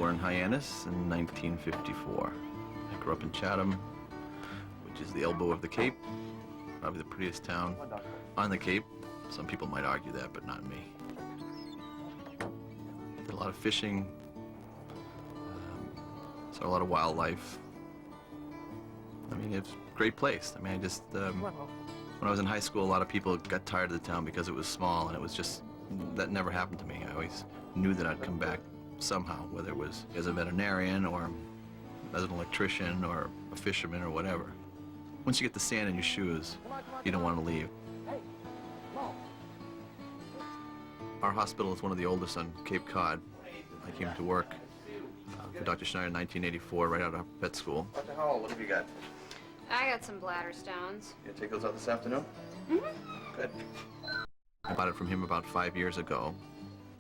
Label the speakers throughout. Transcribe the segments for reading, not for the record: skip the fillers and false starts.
Speaker 1: born in Hyannis in 1954. I grew up in Chatham, which is the elbow of the Cape, probably the prettiest town on the Cape. Some people might argue that, but not me. Did a lot of fishing, saw a lot of wildlife. I mean, it's a great place. I mean, when I was in high school, a lot of people got tired of the town because it was small, and it was just, that never happened to me. I always knew that I'd come back somehow, whether it was as a veterinarian or as an electrician or a fisherman or whatever. Once you get the sand in your shoes, you don't want to leave. Our hospital is one of the oldest on Cape Cod. I came to work for Dr. Schneider in 1984, right out of vet school. Dr. Howell, what have you got?
Speaker 2: I got some bladder stones.
Speaker 1: You gonna take those out this afternoon?
Speaker 2: Mm-hmm.
Speaker 1: Good. I bought it from him about 5 years ago.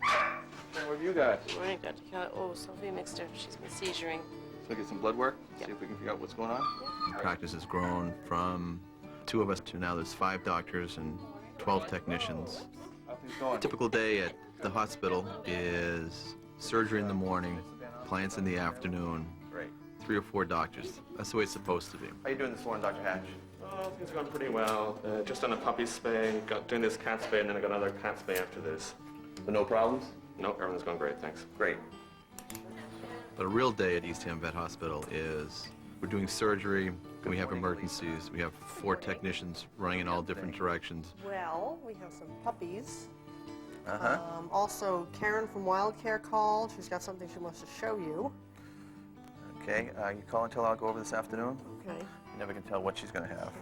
Speaker 1: Hey, what have you got?
Speaker 3: Good morning, Dr. Kelley. Oh, Sophie mixed her. She's been seizuring.
Speaker 1: So get some blood work?
Speaker 3: Yep.
Speaker 1: See if we can figure out what's going on? Yeah. Practice has grown from 2 of us to now there's 5 doctors and 12 technicians. How things going? A typical day at the hospital is surgery in the morning, clients in the afternoon, 3 or 4 doctors. That's the way it's supposed to be. How you doing this morning, Dr. Hatch?
Speaker 4: Oh, things are going pretty well. Just done a puppy spay, doing this cat spay, and then I got another cat spay after this.
Speaker 1: So no problems?
Speaker 4: Nope, everything's going great, thanks.
Speaker 1: Great. But a real day at East Ham Vet Hospital is we're doing surgery, we have emergencies, we have 4 technicians running in all different directions.
Speaker 5: Well, we have some puppies.
Speaker 1: Uh-huh.
Speaker 5: Also, Karen from Wild Care called. She's got something she wants to show you.
Speaker 1: Okay, you call until I'll go over this afternoon?
Speaker 5: Okay.
Speaker 1: You never can tell what she's going to have.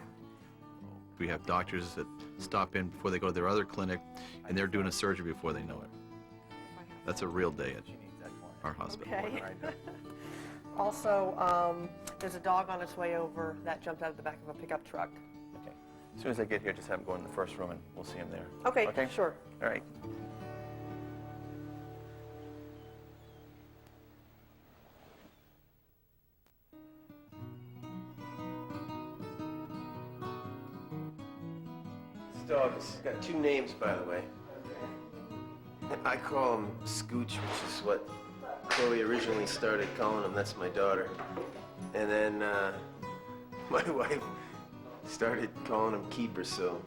Speaker 1: We have doctors that stop in before they go to their other clinic, and they're doing a surgery before they know it. That's a real day at our hospital.
Speaker 5: Okay. Also, there's a dog on its way over that jumped out of the back of a pickup truck.
Speaker 1: Okay. As soon as I get here, just have him go in the first room, and we'll see him there.
Speaker 5: Okay,
Speaker 1: okay?
Speaker 5: Sure.
Speaker 1: All right.
Speaker 6: This dog's got 2 names, by the way. I call him Scooch, which is what Chloe originally started calling him. That's my daughter. And then my wife started calling him Keeper, so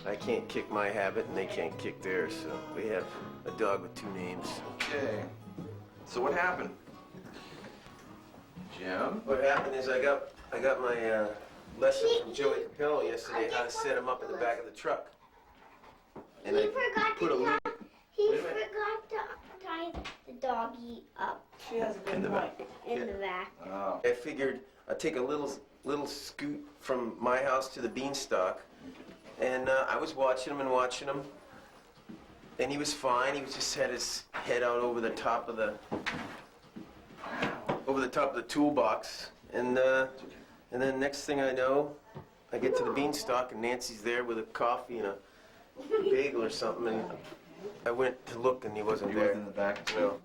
Speaker 6: I can't kick my habit and they can't kick theirs. So we have a dog with 2 names.
Speaker 1: Okay. So what happened? Jim?
Speaker 6: What happened is I got my lesson from Joey Capello yesterday how to set him up in the back of the truck. And
Speaker 7: He forgot to tie the doggy up
Speaker 5: She has a good
Speaker 6: in the
Speaker 5: point.
Speaker 6: back.
Speaker 7: in the back.
Speaker 1: Oh.
Speaker 6: I figured I'd take a little scoot from my house to the beanstalk, and I was watching him, and he was fine. He was just had his head out over the top of the toolbox, and then next thing I know, I get to the beanstalk, and Nancy's there with a coffee and a bagel or something, and I went to look, and he wasn't there.
Speaker 1: He was in the back?
Speaker 6: No.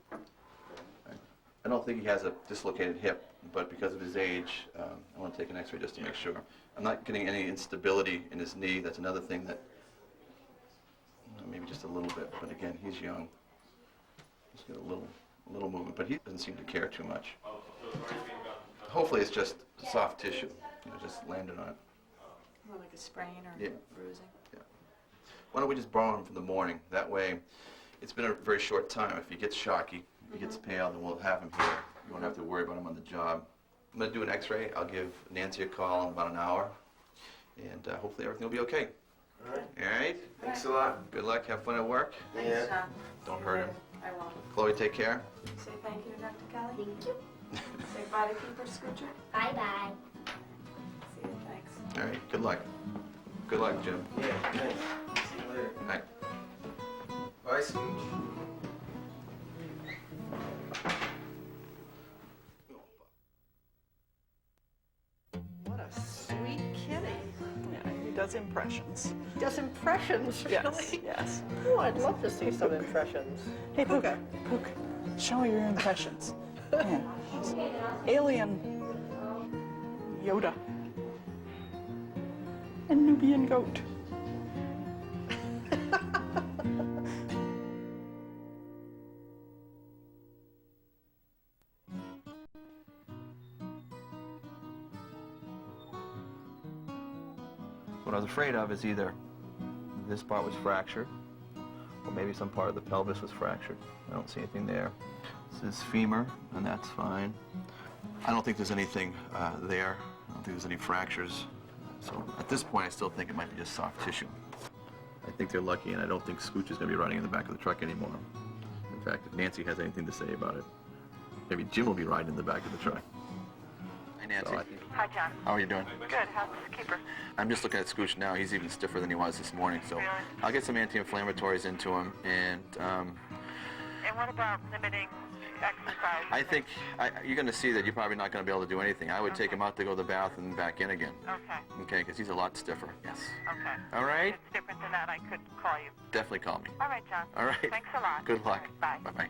Speaker 1: I don't think he has a dislocated hip, but because of his age, I want to take an x-ray just to make sure. I'm not getting any instability in his knee. That's another thing that, maybe just a little bit, but again, he's young. Just get a little movement, but he doesn't seem to care too much. Hopefully it's just soft tissue, just landed on it.
Speaker 3: More like a sprain or bruising.
Speaker 1: Yeah. Why don't we just borrow him for the morning? That way, it's been a very short time. If he gets shocky, if he gets pale, then we'll have him here. You won't have to worry about him on the job. I'm going to do an x-ray. I'll give Nancy a call in about an hour, and hopefully everything will be okay.
Speaker 6: All right.
Speaker 1: All right?
Speaker 6: Thanks a lot.
Speaker 1: Good luck. Have fun at work.
Speaker 3: Thanks,
Speaker 6: Yeah.
Speaker 3: John.
Speaker 1: Don't hurt him.
Speaker 3: I won't.
Speaker 1: Chloe, take care.
Speaker 3: Say thank you to Dr. Kelley.
Speaker 7: Thank you.
Speaker 3: Say bye to Keeper Scoocher.
Speaker 7: Bye-bye.
Speaker 3: See you, thanks.
Speaker 1: All right. Good luck. Good luck, Jim.
Speaker 6: Yeah, thanks. See you later.
Speaker 1: All right.
Speaker 6: Bye, Scooch.
Speaker 5: What a sweet kitty.
Speaker 8: Yeah, he does impressions.
Speaker 5: He does impressions, really?
Speaker 8: Yes, yes.
Speaker 5: Oh, I'd love to see some impressions.
Speaker 8: Hey, Pook,
Speaker 5: Okay.
Speaker 8: Pook, show your impressions. Yeah. Alien, Yoda, and Nubian goat.
Speaker 1: What I was afraid of is either this part was fractured, or maybe some part of the pelvis was fractured. I don't see anything there. This is femur, and that's fine. I don't think there's anything there. I don't think there's any fractures. So at this point, I still think it might be just soft tissue. I think they're lucky, and I don't think Scooch is going to be riding in the back of the truck anymore. In fact, if Nancy has anything to say about it, maybe Jim will be riding in the back of the truck. Hi, Nancy.
Speaker 9: Hi, John.
Speaker 1: How are you doing?
Speaker 9: Good. How's the keeper?
Speaker 1: I'm just looking at Scooch now. He's even stiffer than he was this morning, so
Speaker 9: Really?
Speaker 1: I'll get some anti-inflammatories into him, and
Speaker 9: And what about limiting exercise?
Speaker 1: I think you're going to see that you're probably not going to be able to do anything. I would take him out to go to the bath and back in again.
Speaker 9: Okay.
Speaker 1: Okay, because he's a lot stiffer. Yes.
Speaker 9: Okay.
Speaker 1: All right?
Speaker 9: If it's different than that, I could call you.
Speaker 1: Definitely call me.
Speaker 9: All right, John.
Speaker 1: All right.
Speaker 9: Thanks a lot.
Speaker 1: Good luck.
Speaker 9: All right, bye.
Speaker 1: Bye-bye.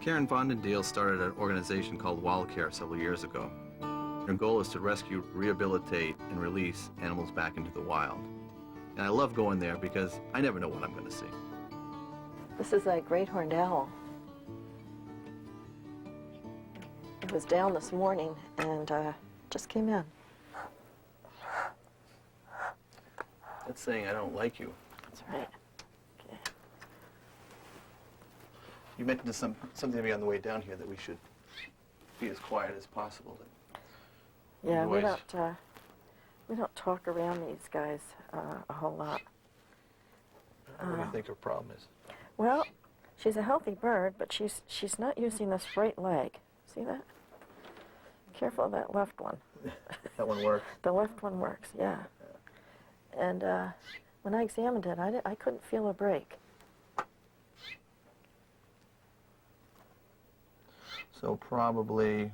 Speaker 1: Karen Vondendale started an organization called Wildcare several years ago. Her goal is to rescue, rehabilitate, and release animals back into the wild. And I love going there because I never know what I'm going to see.
Speaker 10: This is a great horned owl. It was down this morning and just came in.
Speaker 1: That's saying I don't like you.
Speaker 10: That's right. Okay.
Speaker 1: You mentioned something to me on the way down here that we should be as quiet as possible.
Speaker 10: Yeah, we
Speaker 1: Otherwise-
Speaker 10: don't talk around these guys a whole lot.
Speaker 1: What do you think her problem is?
Speaker 10: Well, she's a healthy bird, but she's not using this right leg. See that? Careful of that left one.
Speaker 1: That one worked.
Speaker 10: The left one works, yeah. And when I examined it, I couldn't feel a break.
Speaker 1: So probably,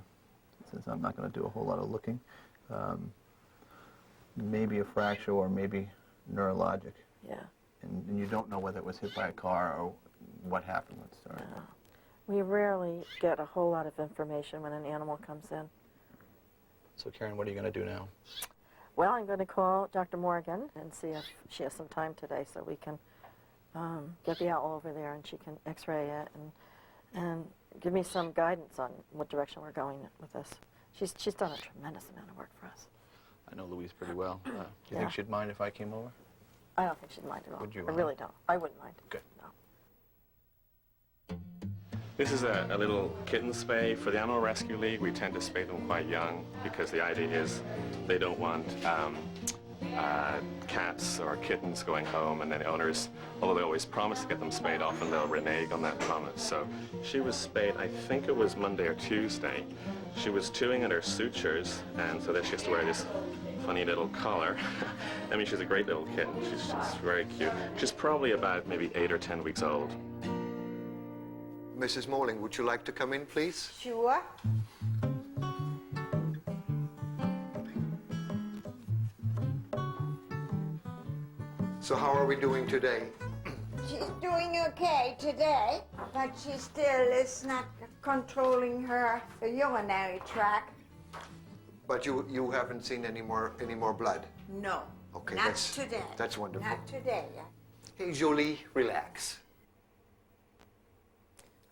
Speaker 1: since I'm not going to do a whole lot of looking, maybe a fracture or maybe neurologic.
Speaker 10: Yeah.
Speaker 1: And you don't know whether it was hit by a car or what happened when it started.
Speaker 10: We rarely get a whole lot of information when an animal comes in.
Speaker 1: So Karen, what are you going to do now?
Speaker 10: Well, I'm going to call Dr. Morgan and see if she has some time today so we can get the owl over there and she can x-ray it and give me some guidance on what direction we're going with this. She's done a tremendous amount of work for us.
Speaker 1: I know Louise pretty well. Do you
Speaker 10: Yeah.
Speaker 1: think she'd mind if I came over?
Speaker 10: I don't think she'd mind at all.
Speaker 1: Would you
Speaker 10: I
Speaker 1: mind?
Speaker 10: really don't. I wouldn't mind.
Speaker 1: Good.
Speaker 10: No.
Speaker 4: This is a little kitten spay. For the Animal Rescue League, we tend to spay them quite young because the idea is they don't want cats or kittens going home, and then the owners, although they always promise to get them spayed, often they'll renege on that promise. So she was spayed, I think it was Monday or Tuesday. She was chewing at her sutures, and so then she has to wear this funny little collar. I mean, she's a great little kitten. She's very cute. She's probably about maybe 8 or 10 weeks old.
Speaker 11: Mrs. Morling, would you like to come in, please?
Speaker 7: Sure.
Speaker 11: So how are we doing today?
Speaker 7: She's doing okay today, but she still is not controlling her urinary tract.
Speaker 11: But you haven't seen any more blood?
Speaker 7: No.
Speaker 11: Okay,
Speaker 7: Not
Speaker 11: that's
Speaker 7: today.
Speaker 11: That's wonderful.
Speaker 7: Not today.
Speaker 11: Hey, Jolie, relax.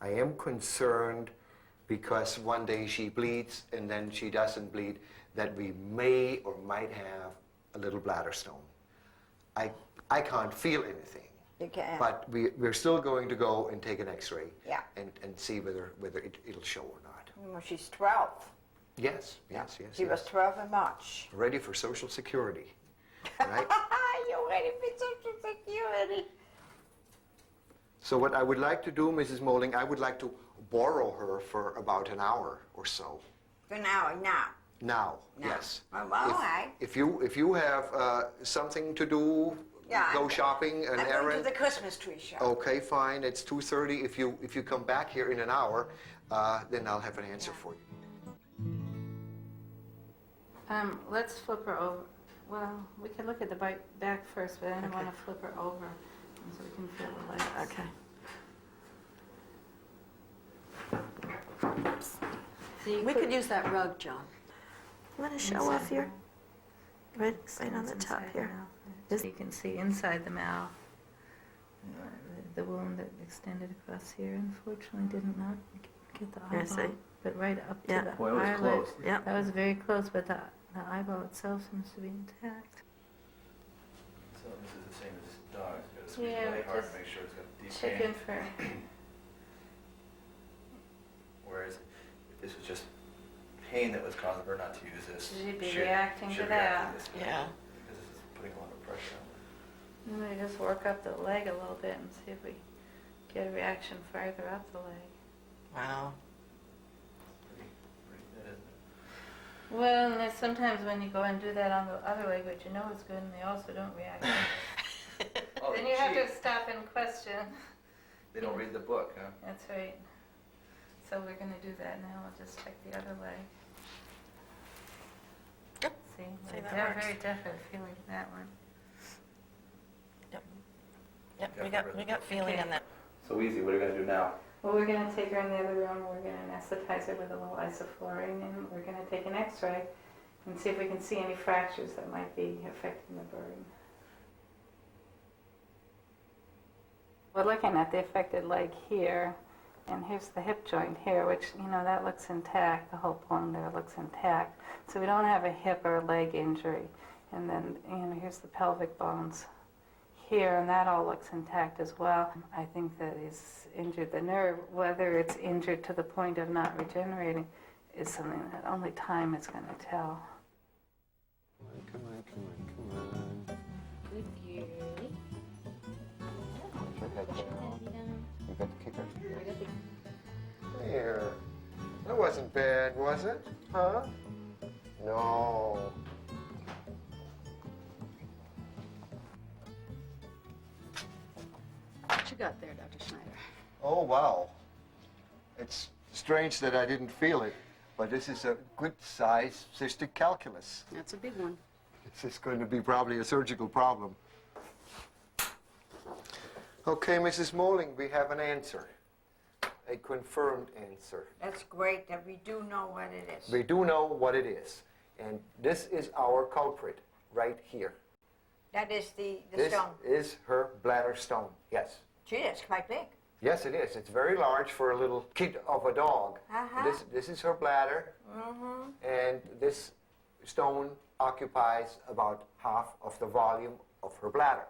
Speaker 11: I am concerned because one day she bleeds and then she doesn't bleed, that we may or might have a little bladder stone. I can't feel anything.
Speaker 7: You can.
Speaker 11: But we're still going to go and take an x-ray.
Speaker 7: Yeah.
Speaker 11: And see whether it'll show or not.
Speaker 7: Well, she's 12.
Speaker 11: Yes.
Speaker 7: She was 12 in March.
Speaker 11: Ready for Social Security, right?
Speaker 7: You're ready for Social Security.
Speaker 11: So what I would like to do, Mrs. Morling, I would like to borrow her for about an hour or so.
Speaker 7: For now.
Speaker 11: Now,
Speaker 7: No.
Speaker 11: yes.
Speaker 7: Well, all right.
Speaker 11: If you have something to do,
Speaker 7: Yeah,
Speaker 11: go shopping, an
Speaker 7: I'm going to
Speaker 11: errand.
Speaker 7: the Christmas tree show.
Speaker 11: Okay, fine. It's 2:30. If you come back here in an hour, then I'll have an answer for you.
Speaker 3: Let's flip her over. Well, we can look at the back first, but I don't want to flip her over so we can feel the legs.
Speaker 10: Okay.
Speaker 3: So
Speaker 10: We could use that rug, John. You want to show off here? Right on the top here.
Speaker 3: So you can see inside the mouth. the wound that extended across here. Unfortunately, did not get the
Speaker 10: I see.
Speaker 3: eyeball, but right up to
Speaker 10: Yeah.
Speaker 3: the
Speaker 1: Boy, it was
Speaker 3: eyelid.
Speaker 1: close.
Speaker 10: Yeah.
Speaker 3: That was very close, but the eyeball itself seems to be intact.
Speaker 1: So this is the same as dogs. Got to
Speaker 3: squeeze Yeah, really hard to just
Speaker 1: make sure it's got deep
Speaker 3: Chicken for.
Speaker 1: Whereas if this was just pain that was causing her not to use this,
Speaker 3: She'd be reacting to that.
Speaker 1: This
Speaker 10: Yeah.
Speaker 1: because this is putting a lot of pressure on her.
Speaker 3: And we just work up the leg a little bit and see if we get a reaction farther up the leg.
Speaker 10: Wow.
Speaker 1: Pretty good, isn't it?
Speaker 3: Well, and there's sometimes when you go and do that on the other leg, but you know it's good, and they also don't react.
Speaker 1: Oh,
Speaker 3: Then you have
Speaker 1: gee.
Speaker 3: to stop and question.
Speaker 1: They don't read the book, huh?
Speaker 3: That's right. So we're going to do that now. We'll just check the other leg.
Speaker 10: Yep.
Speaker 3: See,
Speaker 10: See, that
Speaker 3: they're
Speaker 10: works.
Speaker 3: very definite feeling that one.
Speaker 10: Yep, we got feeling
Speaker 3: Okay.
Speaker 10: on that.
Speaker 1: So easy. What are you going to do now?
Speaker 3: Well, we're going to take her in the other room. We're going to anesthetize her with a little isoflurane, and we're going to take an X-ray and see if we can see any fractures that might be affecting the burn. We're looking at the affected leg here, and here's the hip joint here, which, you know, that looks intact. The whole bone there looks intact. So we don't have a hip or leg injury. And then, you know, here's the pelvic bones here, and that all looks intact as well. I think that he's injured the nerve. Whether it's injured to the point of not regenerating is something that only time is going to tell.
Speaker 11: Come on.
Speaker 2: Good girl.
Speaker 11: Put your head down. You got the kicker. There. That wasn't bad, was it? Huh? No.
Speaker 12: What you got there, Dr. Schneider?
Speaker 11: Oh, wow. It's strange that I didn't feel it, but this is a good-sized cystic calculus.
Speaker 12: That's a big one.
Speaker 11: This is going to be probably a surgical problem. Okay, Mrs. Moling, we have an answer. A confirmed answer.
Speaker 7: That's great that we do know what it is.
Speaker 11: We do know what it is. And this is our culprit right here.
Speaker 7: That is the
Speaker 11: This
Speaker 7: stone.
Speaker 11: is her bladder stone, yes.
Speaker 7: Gee, that's quite big.
Speaker 11: Yes, it is. It's very large for a little kid of a dog.
Speaker 7: Uh-huh.
Speaker 11: This is her bladder, and this stone occupies about half of the volume of her bladder.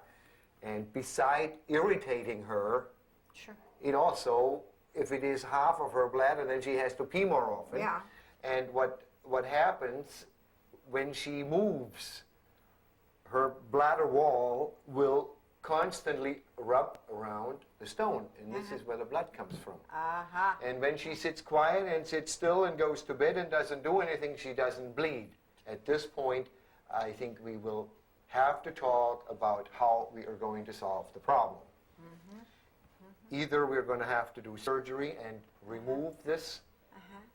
Speaker 11: And beside irritating her,
Speaker 7: Sure.
Speaker 11: it also, if it is half of her bladder, then she has to pee more often.
Speaker 7: Yeah.
Speaker 11: And what happens when she moves, her bladder wall will constantly rub around the stone, and this is where the blood comes from.
Speaker 7: Uh-huh.
Speaker 11: And when she sits quiet and sits still and goes to bed and doesn't do anything, she doesn't bleed. At this point, I think we will have to talk about how we are going to solve the problem. Either we're going to have to do surgery and remove this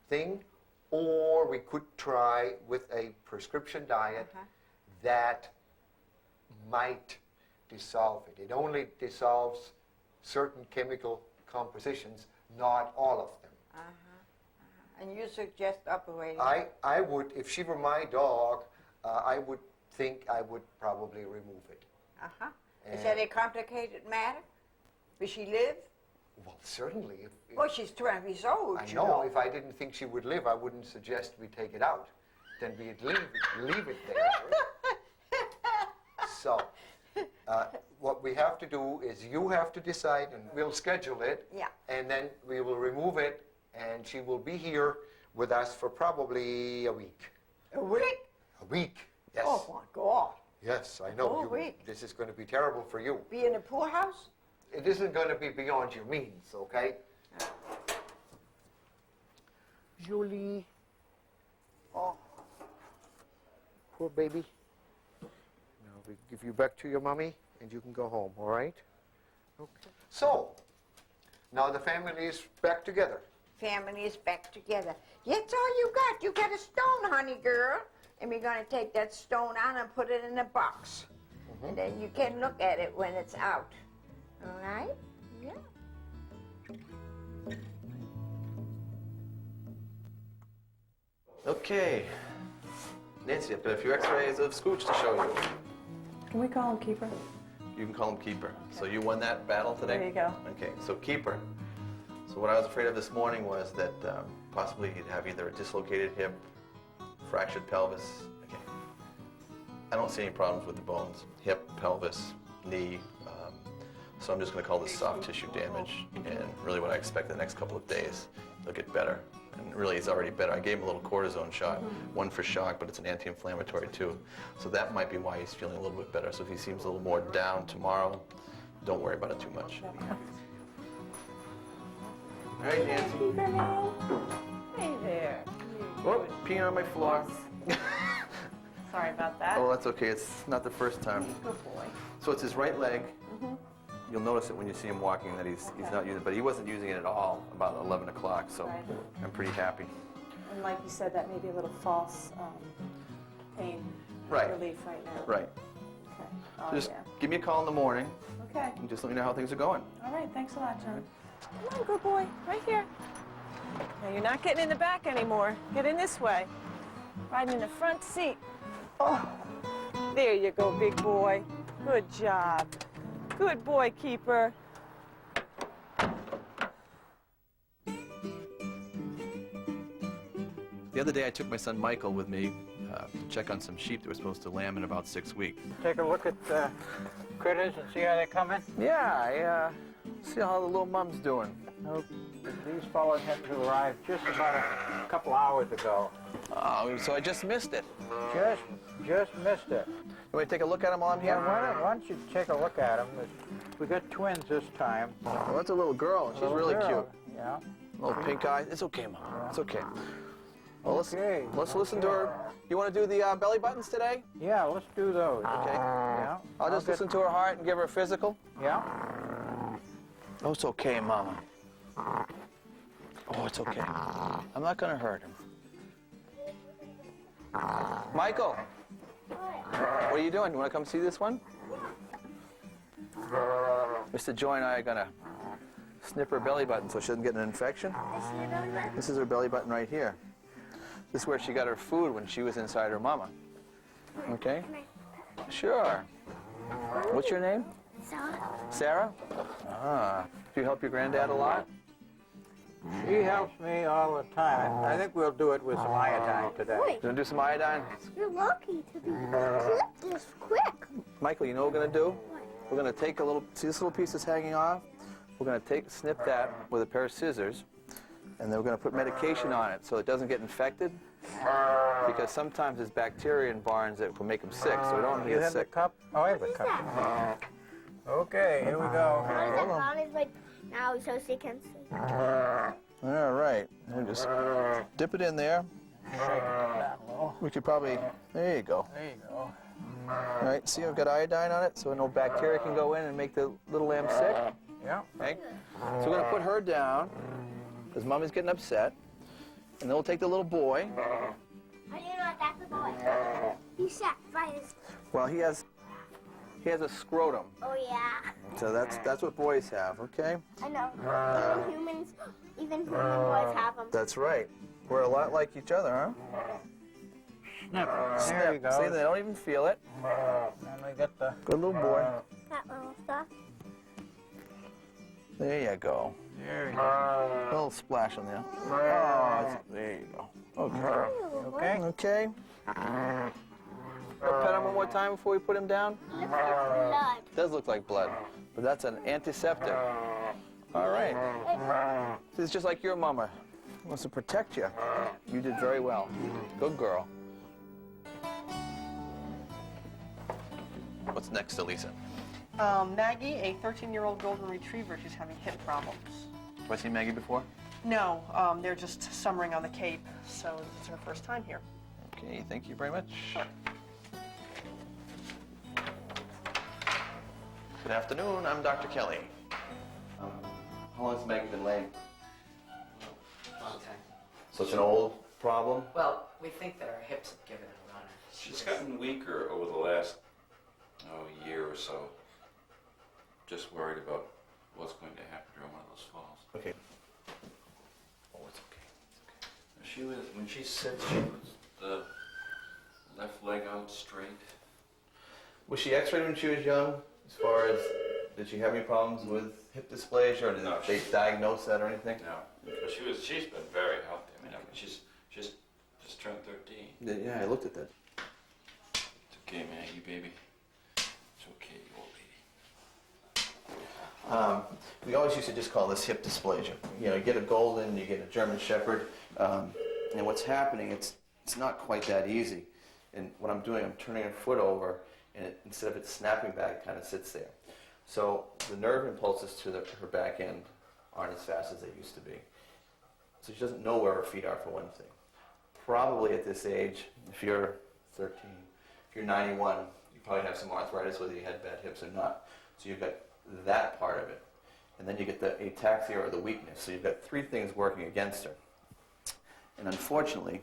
Speaker 11: thing, or we could try with a prescription diet that might dissolve it. It only dissolves certain chemical compositions, not all of them.
Speaker 7: And you suggest operating.
Speaker 11: I would, if she were my dog, I would think I would probably remove it.
Speaker 7: Is that a complicated matter? Will she live?
Speaker 11: Well, certainly. If,
Speaker 7: Well, she's 12 years old,
Speaker 11: I
Speaker 7: you
Speaker 11: know. If I didn't think she would live, I wouldn't suggest we take it out. Then we'd leave it there. So, what we have to do is you have to decide, and we'll schedule it.
Speaker 7: Yeah.
Speaker 11: And then we will remove it, and she will be here with us for probably a week.
Speaker 7: A week?
Speaker 11: A week, yes.
Speaker 7: Oh, my God.
Speaker 11: Yes, I know.
Speaker 7: A week?
Speaker 11: This is going to be terrible for you.
Speaker 7: Be in a poorhouse?
Speaker 11: It isn't going to be beyond your means, okay? Julie. Oh, poor baby. Now we give you back to your mommy, and you can go home, all right? Okay. So, now the family is back together.
Speaker 7: Family is back together. That's all you got. You got a stone, honey girl. And we're going to take that stone out and put it in a box. And then you can look at it when it's out. All right? Yeah.
Speaker 1: Okay. Nancy, I've got a few x-rays of Scooch to show you.
Speaker 8: Can we call him Keeper?
Speaker 1: You can call him Keeper. So you won that battle today?
Speaker 8: There you go.
Speaker 1: Okay, so Keeper. So what I was afraid of this morning was that possibly he'd have either a dislocated hip, fractured pelvis. Okay. I don't see any problems with the bones. Hip, pelvis, knee. So I'm just going to call this soft tissue damage. And really what I expect the next couple of days, he'll get better. And really he's already better. I gave him a little cortisone shot, one for shock, but it's an anti-inflammatory too. So that might be why he's feeling a little bit better. So if he seems a little more down tomorrow, don't worry about it too much. All right, Nancy.
Speaker 8: Hey there.
Speaker 1: Whoop, peeing on my floor.
Speaker 8: Sorry about that.
Speaker 1: Oh, that's okay. It's not the first time.
Speaker 8: Good boy.
Speaker 1: So it's his right leg. You'll notice it when you see him walking that he's not using it, but he wasn't using it at all about 11 o'clock, so
Speaker 8: Right.
Speaker 1: I'm pretty happy.
Speaker 8: And like you said, that may be a little false pain
Speaker 1: Right.
Speaker 8: relief right now.
Speaker 1: Right.
Speaker 8: Okay.
Speaker 1: So
Speaker 8: Oh,
Speaker 1: just
Speaker 8: yeah.
Speaker 1: give me a call in the morning
Speaker 8: Okay.
Speaker 1: and just let me know how things are going.
Speaker 8: All right. Thanks a lot, John. Come on, good boy. Right here. Now, you're not getting in the back anymore. Get in this way. Riding in the front seat. Oh, there you go, big boy. Good job. Good boy, Keeper.
Speaker 1: The other day I took my son Michael with me to check on some sheep that were supposed to lamb in about 6 weeks.
Speaker 12: Take a look at the critters and see how they're coming.
Speaker 1: Yeah, I see how the little mom's doing.
Speaker 12: These fellows had to arrive just about a couple hours ago.
Speaker 1: Oh, so I just missed it.
Speaker 12: Just missed it.
Speaker 1: You want to take a look at them while I'm here?
Speaker 12: Why don't you take a look at them? We got twins this time.
Speaker 1: Well, that's a little girl. She's really cute.
Speaker 12: Yeah.
Speaker 1: Little pink eyes. It's okay, Mom. It's okay. Well, let's listen to her. You want to do the belly buttons today?
Speaker 12: Yeah, let's do those.
Speaker 1: Okay.
Speaker 12: Yeah.
Speaker 1: I'll just listen to her heart and give her a physical.
Speaker 12: Yeah.
Speaker 1: Oh, it's okay, Mama. Oh, it's okay. I'm not going to hurt him. Michael. What are you doing? You want to come see this one? Mr. Joy and I are going to snip her belly button so she doesn't get an infection. This is her belly button right here. This is where she got her food when she was inside her mama. Okay? Sure. What's your name?
Speaker 13: Sarah.
Speaker 1: Sarah? Ah. Do you help your granddad a lot?
Speaker 12: She helps me all the time. I think we'll do it with some iodine today.
Speaker 1: You want to do some iodine?
Speaker 13: You're lucky to be clipped this quick.
Speaker 1: Michael, you know what we're going to do? We're going to take a little, see this little piece that's hanging off? We're going to snip that with a pair of scissors, and then we're going to put medication on it so it doesn't get infected, because sometimes there's bacteria in barns that will make them sick, so we don't want them to
Speaker 12: You
Speaker 1: get
Speaker 12: have
Speaker 1: sick.
Speaker 12: the cup? Oh, I have the cup. Okay, here we go.
Speaker 13: Mom is like now so she can see.
Speaker 1: All right. We'll just dip it in there. We could probably, there you go.
Speaker 12: There you go.
Speaker 1: All right, see I've got iodine on it so no bacteria can go in and make the little lamb sick.
Speaker 12: Yeah.
Speaker 1: Okay? So we're going to put her down because Mommy's getting upset. And then we'll take the little boy.
Speaker 13: How do you know that's a boy? He's sacrificed.
Speaker 1: Well, he has a scrotum.
Speaker 13: Oh yeah.
Speaker 1: So that's what boys have, okay?
Speaker 13: I know. Even human boys have them.
Speaker 1: That's right. We're a lot like each other, huh?
Speaker 12: Snip. There
Speaker 1: Snip.
Speaker 12: you go.
Speaker 1: See, they don't even feel it.
Speaker 12: And we get the...
Speaker 1: Good little boy.
Speaker 13: That little stuff.
Speaker 1: There you go.
Speaker 12: There you go.
Speaker 1: A little splash on there. Oh, there you go. Okay.
Speaker 12: Okay?
Speaker 1: Okay. Pet him one more time before we put him down.
Speaker 13: Looks like blood.
Speaker 1: Does look like blood, but that's an antiseptic. All right. It's just like your mama. Wants to protect you. You did very well. Good girl. What's next, Elisa?
Speaker 14: Maggie, a 13-year-old golden retriever. She's having hip problems.
Speaker 1: Have I seen Maggie before?
Speaker 14: No, they're just summering on the Cape, so it's her first time here.
Speaker 1: Okay, thank you very much. Good afternoon, I'm Dr. Kelley. How long has Maggie been lame?
Speaker 15: Long time.
Speaker 1: So it's an old problem?
Speaker 15: Well, we think that our hips have given it a run.
Speaker 16: She's gotten weaker over the last, year or so. Just worried about what's going to happen during one of those falls.
Speaker 1: Okay. Oh, it's okay.
Speaker 16: When she sits, she puts the left leg out straight.
Speaker 1: Was she x-rayed when she was young? As far as, did she have any problems with hip dysplasia, or did they diagnose that or anything?
Speaker 16: No, but she's been very healthy. I mean, she's just turned 13.
Speaker 1: Yeah, I looked at that.
Speaker 16: It's okay, Maggie, baby. It's okay, old lady.
Speaker 1: We always used to just call this hip dysplasia. You know, you get a golden, you get a German Shepherd, and what's happening, it's not quite that easy. And what I'm doing, I'm turning her foot over, and instead of it snapping back, it kind of sits there. So the nerve impulses to her back end aren't as fast as they used to be. So she doesn't know where her feet are, for one thing. Probably at this age, if you're 13, if you're 91, you probably have some arthritis, whether you had bad hips or not. So you've got that part of it. And then you get the ataxia or the weakness. So you've got three things working against her. And unfortunately,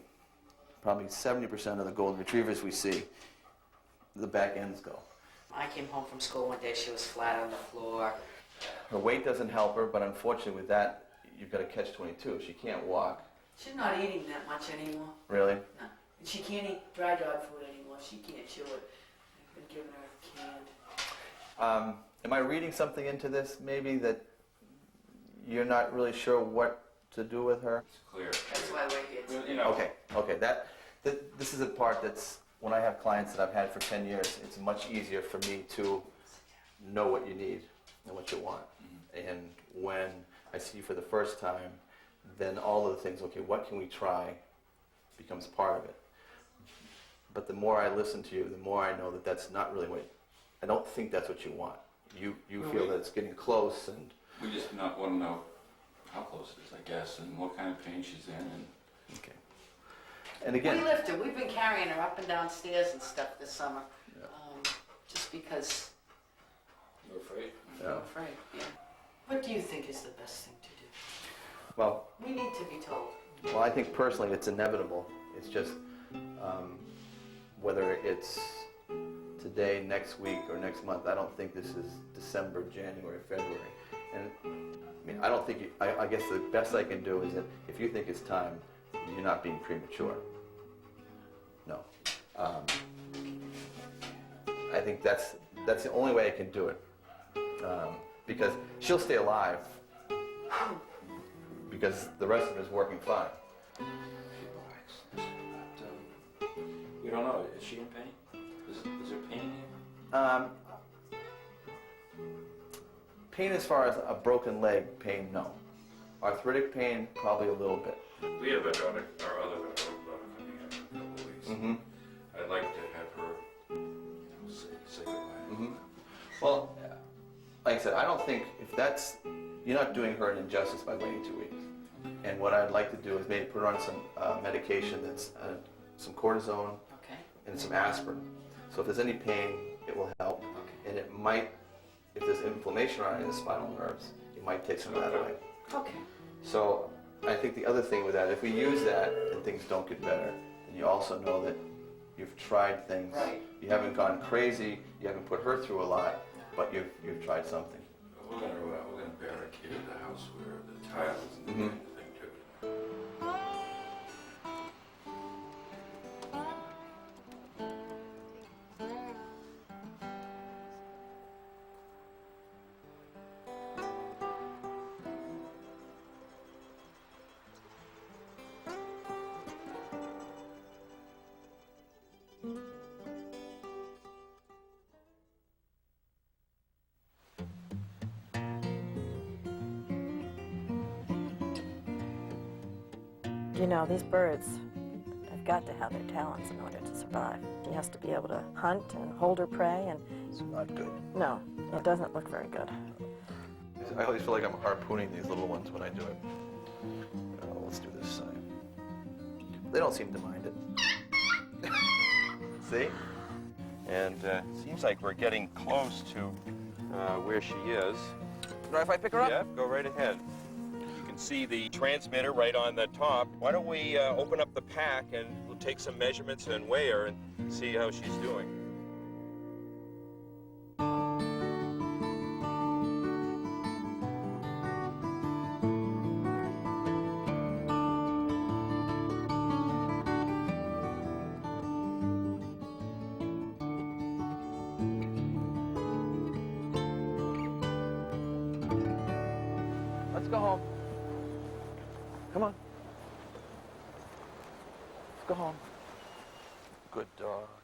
Speaker 1: probably 70% of the golden retrievers we see, the back ends go.
Speaker 15: I came home from school one day, she was flat on the floor.
Speaker 1: Her weight doesn't help her, but unfortunately with that, you've got a catch-22. She can't walk.
Speaker 15: She's not eating that much anymore.
Speaker 1: Really?
Speaker 15: No. And she can't eat dry dog food anymore. She can't chew it. I've been giving her canned.
Speaker 1: Am I reading something into this, maybe, that you're not really sure what to do with her?
Speaker 16: It's clear.
Speaker 15: That's why we're here.
Speaker 16: You know.
Speaker 1: Okay. This is a part that's, when I have clients that I've had for 10 years, it's much easier for me to know what you need and what you want. Mm-hmm. And when I see you for the first time, then all of the things, okay, what can we try, becomes part of it. But the more I listen to you, the more I know that that's not really what, I don't think that's what you want. You feel that it's getting close, and
Speaker 16: We just want to know how close it is, I guess, and what kind of pain she's in. And
Speaker 1: okay. And again,
Speaker 15: We lift her. We've been carrying her up and down stairs and stuff this summer.
Speaker 1: Yeah.
Speaker 15: Just because
Speaker 16: you're afraid.
Speaker 15: we're afraid. Yeah. What do you think is the best thing to do?
Speaker 1: well,
Speaker 15: We need to be told.
Speaker 1: Well, I think personally it's inevitable. It's just whether it's today, next week, or next month. I don't think this is December, January, February. And I mean, I don't think, I guess the best I can do is that if you think it's time, you're not being premature. No. I think that's the only way I can do it. Because she'll stay alive. Because the rest of it is working fine.
Speaker 16: We don't know. Is she in pain? Is there pain here?
Speaker 1: Pain as far as a broken leg, pain, no. Arthritic pain, probably a little bit.
Speaker 16: We have our other daughter coming in a couple of weeks.
Speaker 1: Mm-hmm.
Speaker 16: I'd like to have her, say goodbye.
Speaker 1: Mm-hmm. Well, like I said, I don't think if that's, you're not doing her an injustice by waiting 2 weeks. And what I'd like to do is maybe put her on some medication that's some cortisone and some aspirin. So if there's any pain, it will help. And it might, if there's inflammation around in the spinal nerves, it might take some of that away.
Speaker 15: Okay.
Speaker 1: So I think the other thing with that, if we use that and things don't get better, then you also know that you've tried things.
Speaker 15: Right.
Speaker 1: You haven't gone crazy, you haven't put her through a lot, but you've tried something.
Speaker 16: We're gonna barricade the house where the tiles and
Speaker 1: Mm-hmm.
Speaker 16: anything too.
Speaker 10: You know, these birds, they've got to have their talents in order to survive. She has to be able to hunt and hold her prey, and
Speaker 1: It's not good.
Speaker 10: no, it doesn't look very good.
Speaker 1: I always feel like I'm harpooning these little ones when I do it. Let's do this side. They don't seem to mind it. See?
Speaker 17: And seems like we're getting close to where she is. Right, if I pick her up? Yep, go right ahead. You can see the transmitter right on the top. Why don't we open up the pack and we'll take some measurements and weigh her and see how she's doing.
Speaker 12: go home. Come on. Let's go home. Good dog.